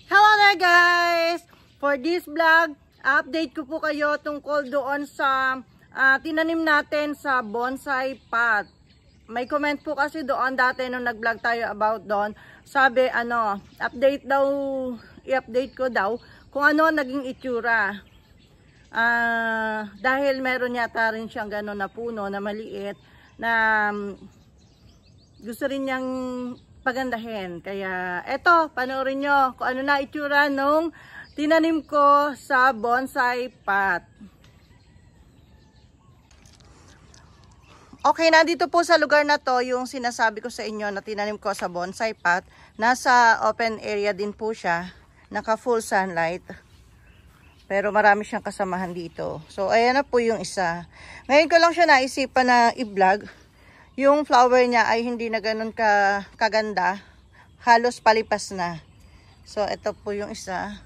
Hello there guys! For this vlog, update ko po kayo tungkol doon sa tinanim natin sa bonsai pot. May comment po kasi doon dati nung nag-vlog tayo about doon. Sabi i-update ko daw kung ano naging itsura. Dahil meron yata rin siyang gano'n na puno na maliit na gusto rin niyang pagandahin. Kaya eto, panoorin nyo kung ano na itsura nung tinanim ko sa bonsai pot. Okay, nandito po sa lugar na to yung sinasabi ko sa inyo na tinanim ko sa bonsai pot. Nasa open area din po siya. Naka full sunlight. Pero marami siyang kasamahan dito. So ayan na po yung isa. Ngayon ko lang siya naisipan na i-vlog. Yung flower niya ay hindi na ganun kaganda. Halos palipas na. So, ito po yung isa.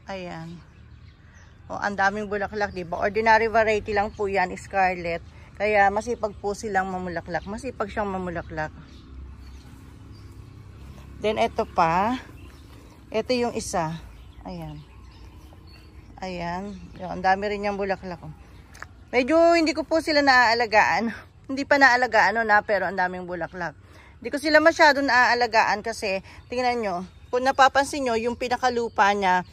Ayan. O, ang daming bulaklak, diba? Ordinary variety lang po yan, scarlet. Kaya, masipag po silang mamulaklak. Masipag siyang mamulaklak. Then, ito pa. Ito yung isa. Ayan. Ayan. Ang dami rin niyang bulaklak. Medyo hindi ko po sila naaalagaan. Hindi pa naalagaan pero ang daming bulaklak. Hindi ko sila masyado naaalagaan kasi tingnan nyo, kung napapansin nyo, yung pinakalupa niya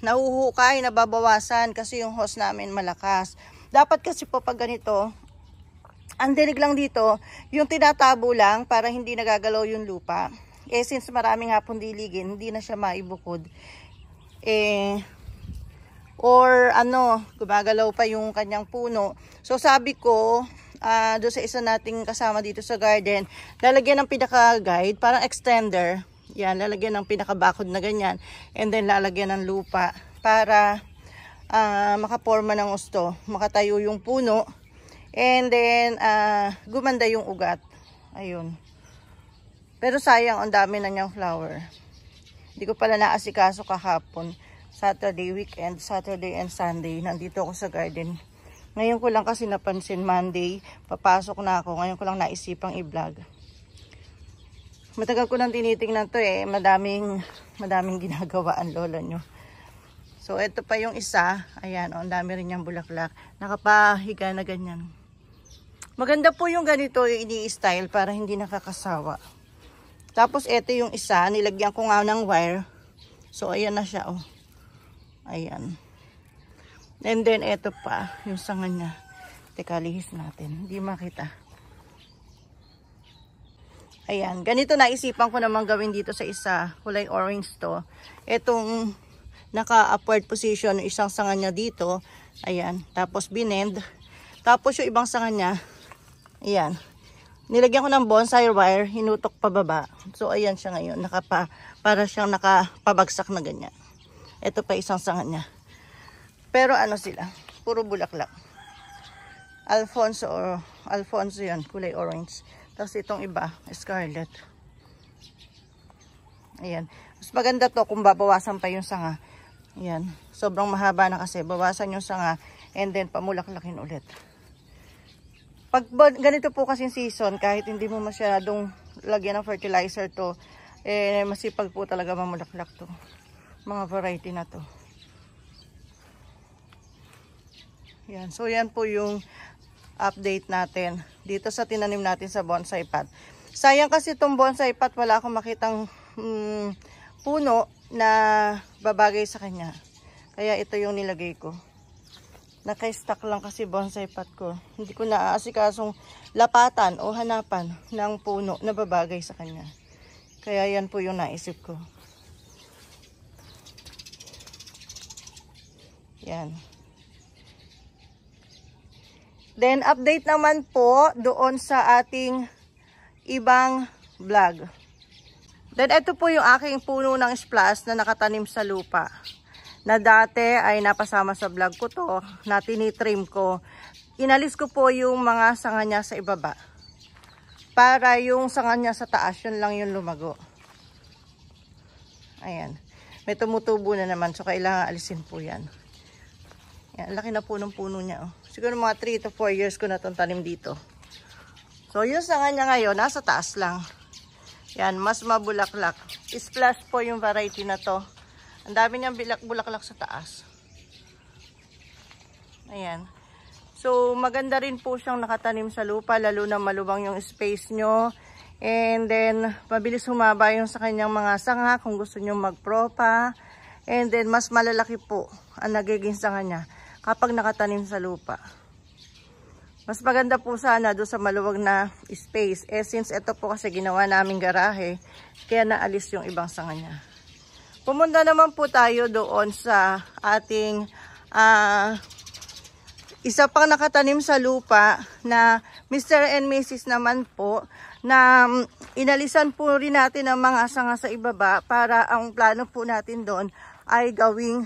nahuhukay, nababawasan kasi yung hose namin malakas. Dapat kasi po pag ganito, ang dinig lang dito, yung tinatabo lang para hindi nagagalaw yung lupa. Since maraming hapon diligin, hindi na siya maibukod. Or gumagalaw pa yung kanyang puno. So sabi ko, doon sa isa nating kasama dito sa garden, lalagyan ng pinaka-guide, parang extender. Yan, lalagyan ng pinaka-bakod na ganyan. And then lalagyan ng lupa para makaporma ng gusto. Makatayo yung puno. And then gumanda yung ugat. Ayun. Pero sayang, ang dami na niyang flower. Hindi ko pala naasikaso kahapon. Saturday weekend, Saturday and Sunday, nandito ako sa garden. Ngayon ko lang kasi napansin, Monday, papasok na ako. Ngayon ko lang naisipang i-vlog. Matagal ko nang tinitingnan to madaming ginagawa ang lola nyo. So, ito pa yung isa. Ayan, ang dami rin niyang bulaklak. Nakapahiga na ganyan. Maganda po yung ganito, yung ini-style para hindi nakakasawa. Tapos, ito yung isa. Nilagyan ko nga ng wire. So, ayan na siya, Ayan. And then, ito pa, yung sanga niya. Teka, lihis natin. Hindi makita. Ayan. Ganito naisipan ko naman gawin dito sa isa. Kulay orange to. Itong naka-upward position, isang sanga niya dito. Ayan. Tapos, binend. Tapos, yung ibang sanga niya. Ayan. Nilagyan ko ng bonsai wire. Hinutok pababa. So, ayan siya ngayon. Para siyang nakapabagsak na ganyan. Ito pa isang sanga niya. Pero sila, puro bulaklak. Alfonso yan, kulay orange. Tapos itong iba, scarlet. Ayan. Mas maganda to kung babawasan pa yung sanga. Ayan. Sobrang mahaba na kasi. Bawasan yung sanga and then pamulaklakin ulit. Pag ganito po kasi season, kahit hindi mo masyadong lagyan ng fertilizer to, masipag po talaga mamulaklak to. Mga variety na to. Yan. So, yan po yung update natin dito sa tinanim natin sa bonsai pot. Sayang kasi itong bonsai pot, wala akong makitang puno na babagay sa kanya. Kaya ito yung nilagay ko. Naka-stack lang kasi bonsai pot ko. Hindi ko naaasikasong lapatan o hanapan ng puno na babagay sa kanya. Kaya yan po yung naisip ko. Yan. Then, update naman po doon sa ating ibang vlog. Then, ito po yung aking puno ng splash na nakatanim sa lupa. Na dati ay napasama sa vlog ko to, na tinitrim ko. Inalis ko po yung mga sanga niya sa ibaba. Para yung sanga niya sa taas, yun lang yung lumago. Ayan. May tumutubo na naman, so kailangan alisin po yan. Yan, laki na po ng puno niya. Siguro mga 3 to 4 years ko na itong tanim dito. So, yung sanga niya ngayon, nasa taas lang. Yan, mas mabulaklak. Splash po yung variety na to. Ang dami niyang bulaklak sa taas. Ayan. So, maganda rin po siyang nakatanim sa lupa, lalo na malubang yung space nyo. And then, mabilis humaba yung sa kanyang mga sanga kung gusto nyo magpropa. And then, mas malalaki po ang nagiging sanga niya kapag nakatanim sa lupa. Mas maganda po sana doon sa maluwag na space. Since ito po kasi ginawa naming garahe, kaya naalis yung ibang sanga niya. Pumunta naman po tayo doon sa ating isa pang nakatanim sa lupa na Mr. and Mrs. naman po, na inalisan po rin natin ang mga sanga sa ibaba para ang plano po natin doon ay gawing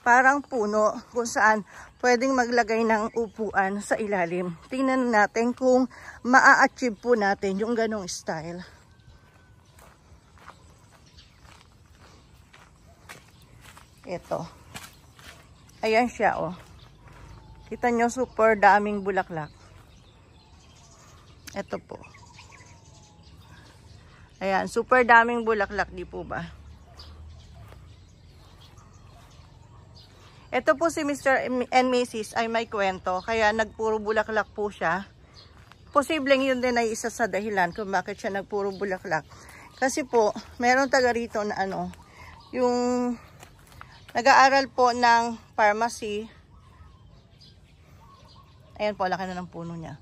parang puno kung saan pwedeng maglagay ng upuan sa ilalim. Tingnan natin kung maa-achieve po natin yung ganong style. Ito. Ayan siya, oh. Kita nyo, super daming bulaklak. Ito po. Ayan, super daming bulaklak, di po ba? Ito po si Mr. and Mrs. ay may kwento, kaya nagpuro bulaklak po siya. Posibleng yun din ay isa sa dahilan kung bakit siya nagpuro bulaklak. Kasi po, meron taga rito na ano, yung nag-aaral po ng pharmacy. Ayan po, laki na ng puno niya.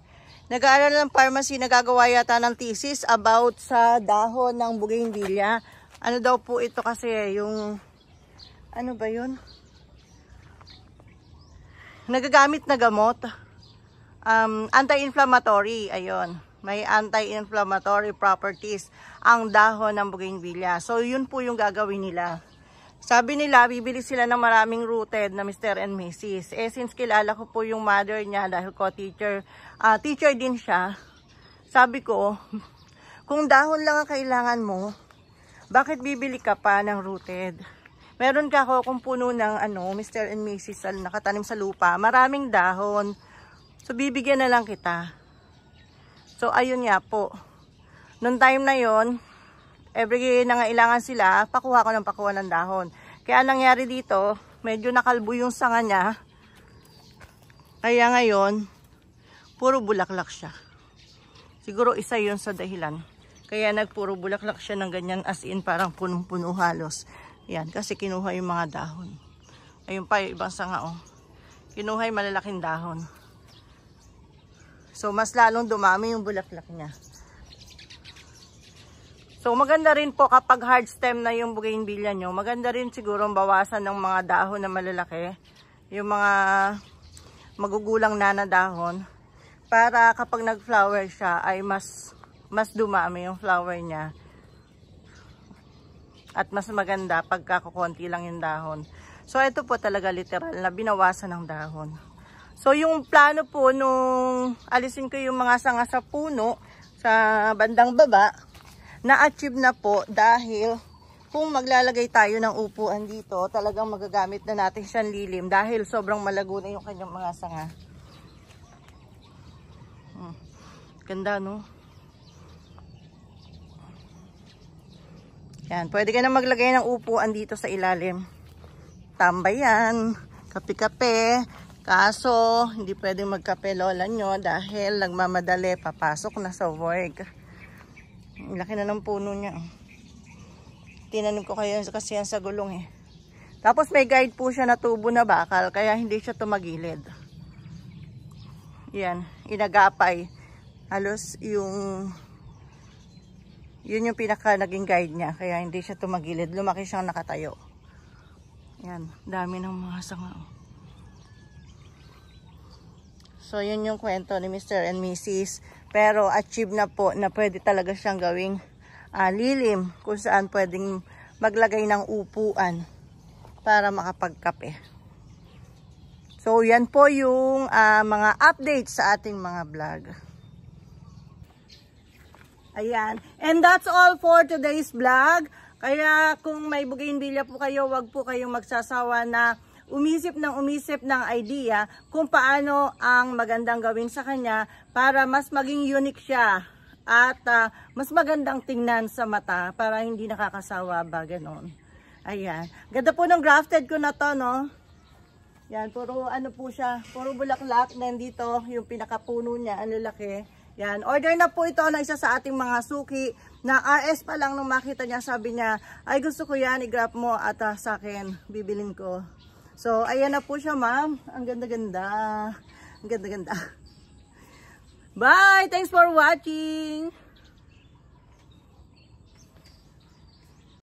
Nag-aaral ng pharmacy, nagagawa yata ng thesis about sa dahon ng bougainvillea. Ano daw po ito kasi, yung, ano ba yun? Nagagamit na gamot. Anti-inflammatory, ayun. May anti-inflammatory properties ang dahon ng bougainvillea. So, yun po yung gagawin nila. Sabi nila, bibili sila ng maraming rooted na Mr. and Mrs. Since kilala ko po yung mother niya dahil ko teacher din siya, sabi ko, kung dahon lang ang kailangan mo, bakit bibili ka pa ng rooted? Meron ka ako kung puno ng Mr. and Mrs. nakatanim sa lupa, maraming dahon. So, bibigyan na lang kita. So, ayun nga po. Noong time na yon, every nangailangan sila, pakuha ko ng dahon. Kaya nangyari dito, medyo nakalbo yung sanga niya. Kaya ngayon, puro bulaklak siya. Siguro isa yun sa dahilan. Kaya nagpuro bulaklak siya ng ganyan, as in parang punong-puno halos. Yan, kasi kinuha yung mga dahon. Ayun pa yung ibang sanga, oh. Kinuha yung malalaking dahon. So, mas lalong dumami yung bulaklak niya. So, maganda rin po kapag hard stem na yung bougainvillea nyo. Maganda rin siguro bawasan ng mga dahon na malalaki. Yung mga magugulang na dahon. Para kapag nag-flower siya ay mas dumami yung flower niya. At mas maganda pagka kukunti lang yung dahon. So, ito po talaga literal na binawasan ng dahon. So, yung plano po nung alisin ko yung mga sanga sa puno sa bandang baba, na-achieve na po dahil kung maglalagay tayo ng upuan dito, talagang magagamit na natin siyang lilim dahil sobrang malago na yung kanyang mga sanga. Ganda, no? Yan, pwede ka na maglagay ng upuan dito sa ilalim. Tambayan, kape-kape. Kaso, hindi pwedeng magkape lola nyo dahil nagmamadali, papasok na sa work. Laki na ng puno niya. Tinanim ko kayo kasi yan sa gulong, eh. Tapos may guide po siya na tubo na bakal, kaya hindi siya tumagilid. Yan, inagapay. Halos yun yung pinaka naging guide niya, kaya hindi siya tumagilid. Lumaki siyang nakatayo. Yan, dami ng mga sanga. So, yun yung kwento ni Mr. and Mrs. Pero, achieve na po na pwede talaga siyang gawing lilim, kung saan pwedeng maglagay ng upuan para makapagkape. So, yan po yung mga updates sa ating mga vlog. Ayan. And that's all for today's vlog. Kaya kung may bougainvillea po kayo, wag po kayong magsasawa na umisip ng idea kung paano ang magandang gawin sa kanya para mas maging unique siya At mas magandang tingnan sa mata para hindi nakakasawa ba, ganon. Ayan. Ganda po ng grafted ko na to, no? Yan, puro ano po siya, puro bulaklak. Nandito yung pinakapuno niya, ang lalaki. Yan, order na po ito ng isa sa ating mga suki na RS pa lang nung makita niya, sabi niya, ay gusto ko yan, i-grab mo at sa akin, bibilin ko. So, ayan na po siya, ma'am. Ang ganda-ganda. Ang ganda-ganda. Bye! Thanks for watching!